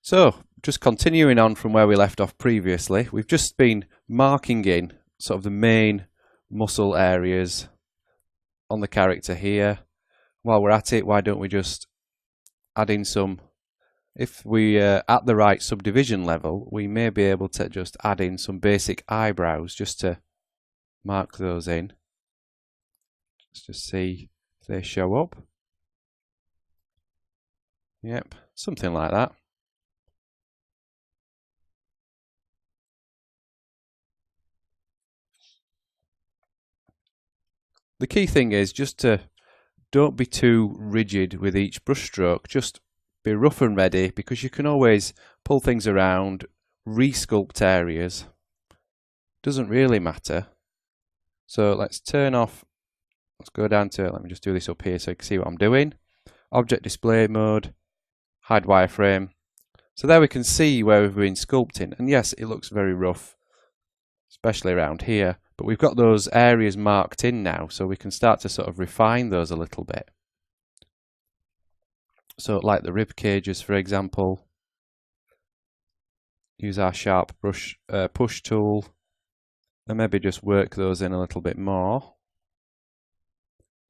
So, just continuing on from where we left off previously, we've just been marking in sort of the main muscle areas on the character here. While we're at it, why don't we just add in some, if we at the right subdivision level, we may be able to just add in some basic eyebrows just to mark those in. Let's just see if they show up. Yep, something like that. The key thing is just to don't be too rigid with each brush stroke, just be rough and ready, because you can always pull things around, re-sculpt areas. Doesn't really matter. So let's turn off, let's go down to, let me just do this up here so you can see what I'm doing. Object display mode, hide wireframe. So there we can see where we've been sculpting, and yes, it looks very rough, especially around here. But we've got those areas marked in now, so we can start to sort of refine those a little bit. So like the rib cages, for example, use our sharp brush push tool and maybe just work those in a little bit more.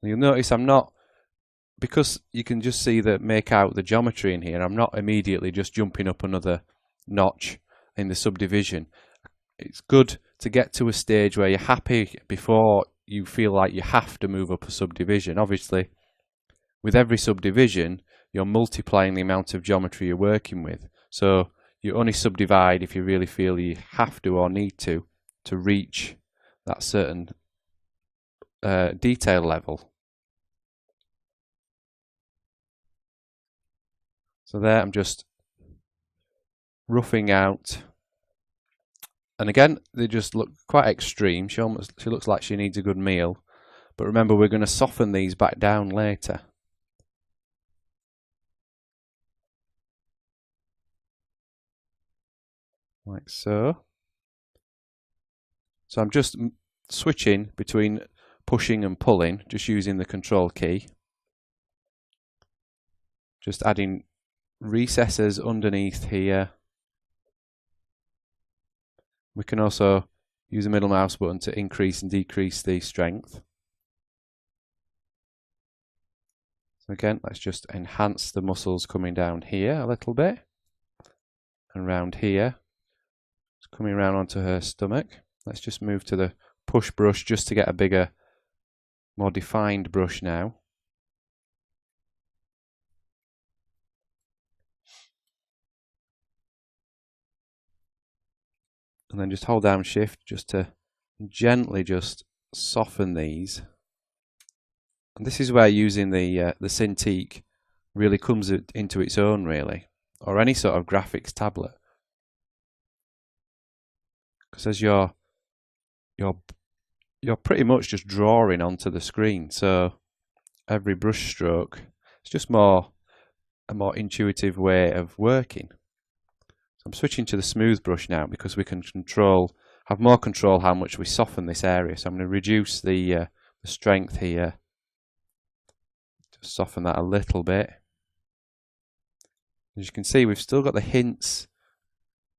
And you'll notice I'm not, because you can just see that make out the geometry in here, I'm not immediately just jumping up another notch in the subdivision. It's good to get to a stage where you're happy before you feel like you have to move up a subdivision. Obviously, with every subdivision, you're multiplying the amount of geometry you're working with. So you only subdivide if you really feel you have to or need to reach that certain detail level. So there I'm just roughing out. And again, they just look quite extreme. She looks like she needs a good meal. But remember, we're going to soften these back down later. Like so. So I'm just switching between pushing and pulling, just using the control key. Just adding recesses underneath here. We can also use the middle mouse button to increase and decrease the strength. So again, let's just enhance the muscles coming down here a little bit. And around here. It's coming around onto her stomach. Let's just move to the push brush just to get a bigger, more defined brush now. And then just hold down shift just to gently just soften these. And this is where using the Cintiq really comes into its own, really, or any sort of graphics tablet, because as you're pretty much just drawing onto the screen. So every brush stroke, it's just a more intuitive way of working. I'm switching to the smooth brush now because we can have more control how much we soften this area. So I'm going to reduce the strength here. Just soften that a little bit. As you can see, we've still got the hints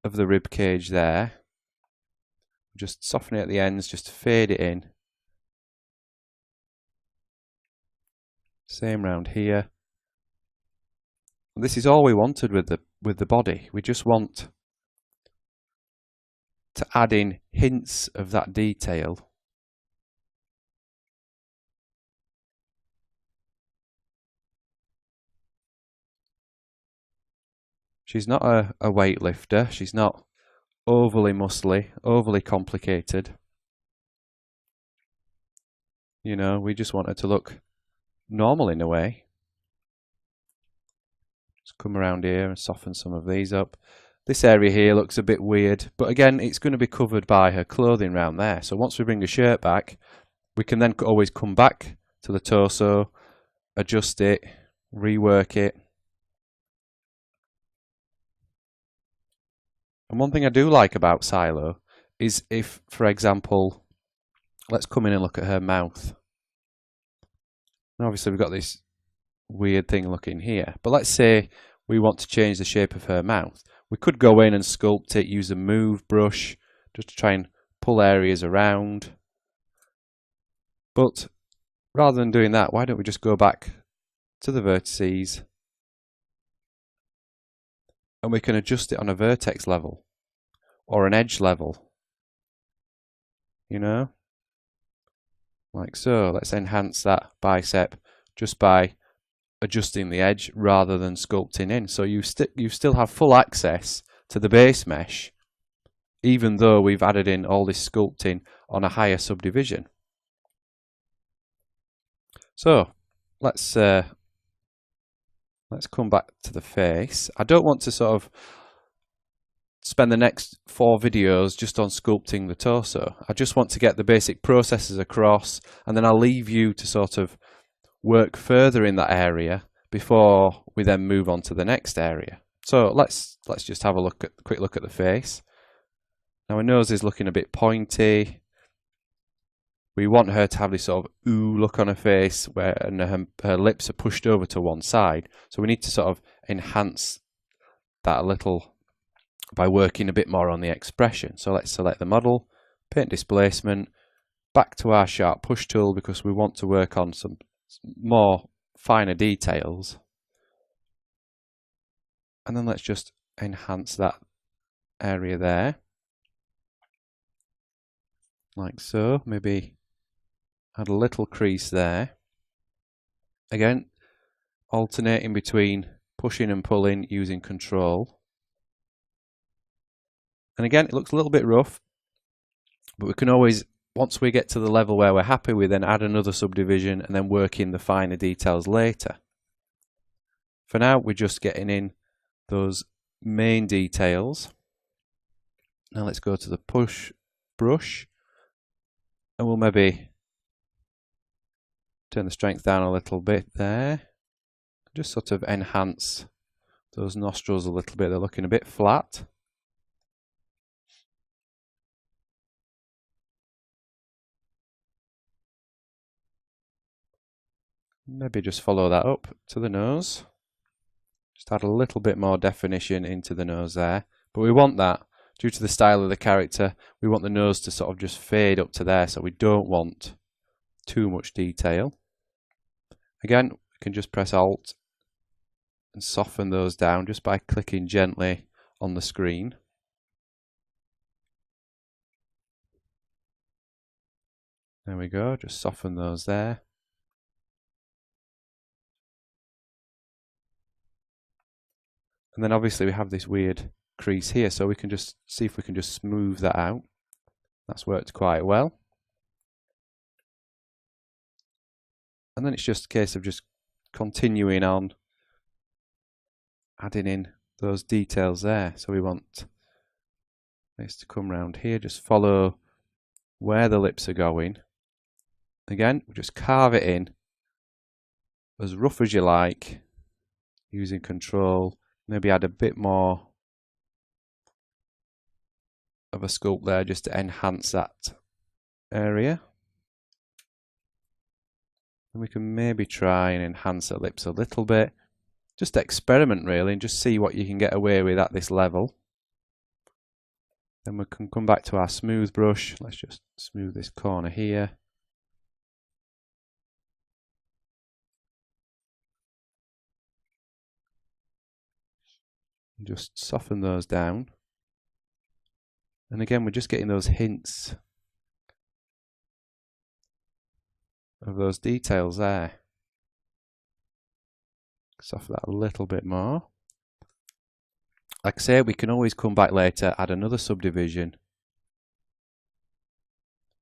of the rib cage there. Just soften it at the ends, just to fade it in. Same round here. This is all we wanted with the body. We just want to add in hints of that detail. She's not a weightlifter. She's not overly muscly, overly complicated. You know, we just want her to look normal in a way. Just come around here and soften some of these up. This area here looks a bit weird, but again, it's going to be covered by her clothing around there. So once we bring the shirt back, we can then always come back to the torso, adjust it, rework it. And one thing I do like about Silo is if, for example, let's come in and look at her mouth. And obviously we've got this weird thing looking here. But let's say we want to change the shape of her mouth. We could go in and sculpt it, use a move brush, just to try and pull areas around. But rather than doing that, why don't we just go back to the vertices and we can adjust it on a vertex level or an edge level, you know, like so. Let's enhance that bicep just by adjusting the edge rather than sculpting in. So you still have full access to the base mesh, even though we've added in all this sculpting on a higher subdivision. So let's come back to the face. I don't want to sort of spend the next 4 videos just on sculpting the torso. I just want to get the basic processes across, and then I'll leave you to sort of work further in that area before we then move on to the next area. So let's just have a quick look at the face. Now her nose is looking a bit pointy. We want her to have this sort of ooh look on her face, and her lips are pushed over to one side. So we need to sort of enhance that a little by working a bit more on the expression. So let's select the model, paint displacement, back to our sharp push tool because we want to work on some more finer details. And then let's just enhance that area there, like so. Maybe add a little crease there. Again, alternating between pushing and pulling using control. And again, it looks a little bit rough, but we can always, once we get to the level where we're happy, we then add another subdivision and then work in the finer details later. For now, we're just getting in those main details. Now let's go to the push brush, and we'll maybe turn the strength down a little bit there. Just sort of enhance those nostrils a little bit. They're looking a bit flat. Maybe just follow that up to the nose. Just add a little bit more definition into the nose there. But we want that, due to the style of the character, we want the nose to sort of just fade up to there, so we don't want too much detail. Again, we can just press Alt and soften those down just by clicking gently on the screen. There we go, just soften those there. And then obviously we have this weird crease here, so we can just see if we can just smooth that out. That's worked quite well. And then it's just a case of just continuing on, adding in those details there. So we want this to come round here, just follow where the lips are going. Again, just carve it in as rough as you like, using control. Maybe add a bit more of a sculpt there just to enhance that area. And we can maybe try and enhance the lips a little bit. Just experiment really and just see what you can get away with at this level. Then we can come back to our smooth brush. Let's just smooth this corner here. And just soften those down. And again, we're just getting those hints of those details there. Soften that a little bit more. Like I say, we can always come back later, add another subdivision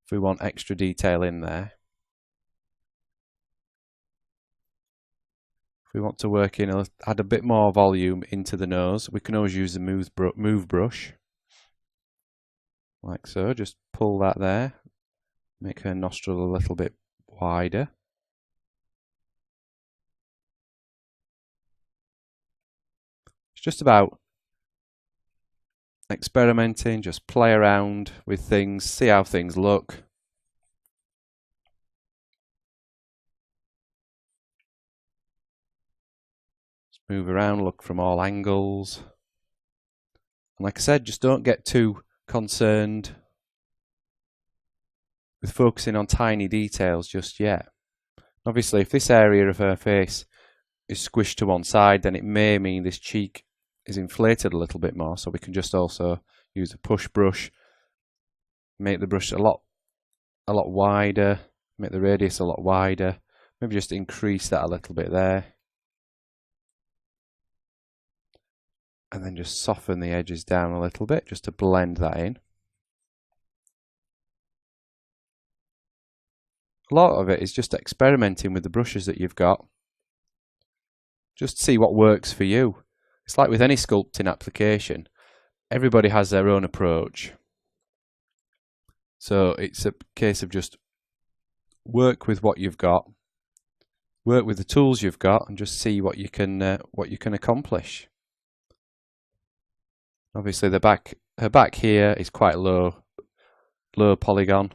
if we want extra detail in there. If we want to work in, add a bit more volume into the nose, we can always use the move brush. Like so, just pull that there, make her nostril a little bit wider. It's just about experimenting, just play around with things, see how things look. Move around, look from all angles. And like I said, just don't get too concerned with focusing on tiny details just yet. Obviously, if this area of her face is squished to one side, then it may mean this cheek is inflated a little bit more. So we can just also use a push brush, make the brush a lot wider, make the radius a lot wider. Maybe just increase that a little bit there. And then just soften the edges down a little bit, just to blend that in. A lot of it is just experimenting with the brushes that you've got. Just see what works for you. It's like with any sculpting application. Everybody has their own approach. So it's a case of just work with what you've got. Work with the tools you've got and just see what you can accomplish. Obviously her back here is quite low polygon.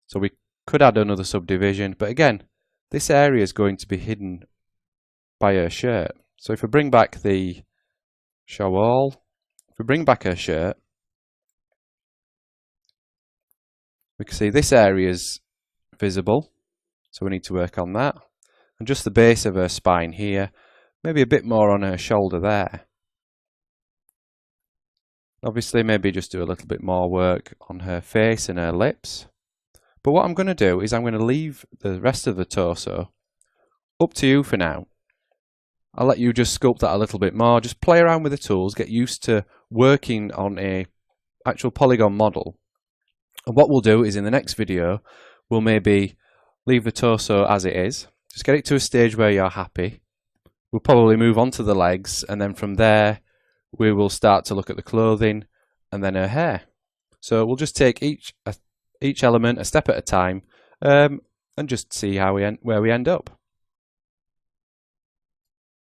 So we could add another subdivision, but again, this area is going to be hidden by her shirt. So if we bring back the show all, if we bring back her shirt, we can see this area is visible. So we need to work on that. And just the base of her spine here, maybe a bit more on her shoulder there. Obviously, maybe just do a little bit more work on her face and her lips. But what I'm going to do is I'm going to leave the rest of the torso up to you for now. I'll let you just sculpt that a little bit more. Just play around with the tools, get used to working on a actual polygon model. And what we'll do is in the next video, we'll maybe leave the torso as it is. Just get it to a stage where you're happy. We'll probably move on to the legs, and then from there, we will start to look at the clothing and then her hair. So we'll just take each element a step at a time and just see where we end up.